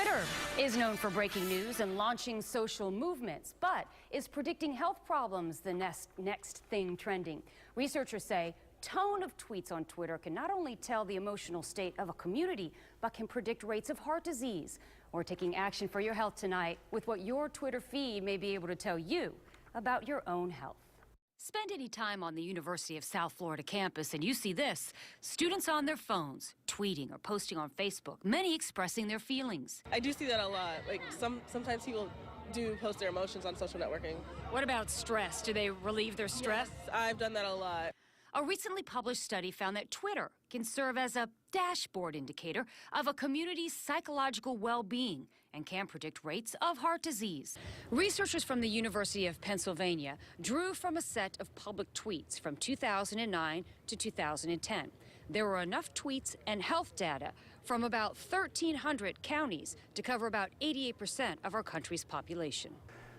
Twitter is known for breaking news and launching social movements, but is predicting health problems the next thing trending. Researchers say tone of tweets on Twitter can not only tell the emotional state of a community, but can predict rates of heart disease. We're taking action for your health tonight with what your Twitter feed may be able to tell you about your own health. Spend any time on the University of South Florida campus and you see this. Students on their phones, tweeting or posting on Facebook, many expressing their feelings. I do see that a lot. Like sometimes people do post their emotions on social networking. What about stress? Do they relieve their stress? Yes, I've done that a lot. A recently published study found that Twitter can serve as a dashboard indicator of a community's psychological well-being and can predict rates of heart disease. Researchers from the University of Pennsylvania drew from a set of public tweets from 2009 to 2010. There were enough tweets and health data from about 1,300 counties to cover about 88% of our country's population.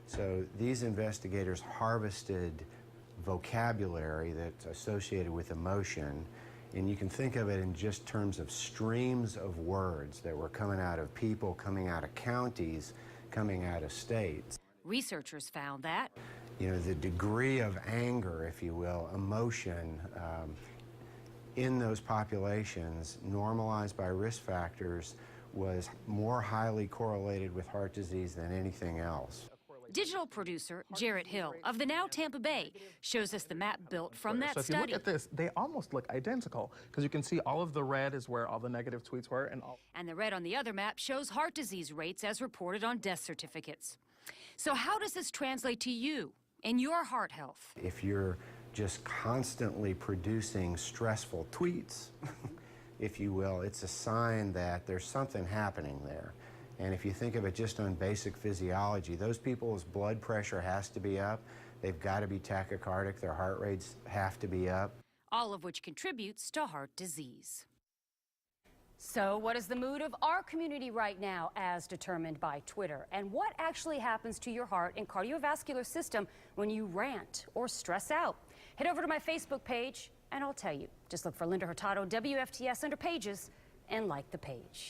So these investigators harvested vocabulary that's associated with emotion, and you can think of it in just terms of streams of words that were coming out of people, coming out of counties, coming out of states. Researchers found that, the degree of anger, if you will, emotion in those populations normalized by risk factors was more highly correlated with heart disease than anything else. Digital producer Jarrett Hill of the now Tampa Bay shows us the map built from that study. So if you look at this, they almost look identical because you can see all of the red is where all the negative tweets were. And the red on the other map shows heart disease rates as reported on death certificates. So how does this translate to you and your heart health? If you're just constantly producing stressful tweets, if you will, it's a sign that there's something happening there. And if you think of it just on basic physiology, those people's blood pressure has to be up. They've got to be tachycardic. Their heart rates have to be up. All of which contributes to heart disease. So what is the mood of our community right now as determined by Twitter? And what actually happens to your heart and cardiovascular system when you rant or stress out? Head over to my Facebook page and I'll tell you. Just look for Linda Hurtado, WFTS under Pages, and like the page.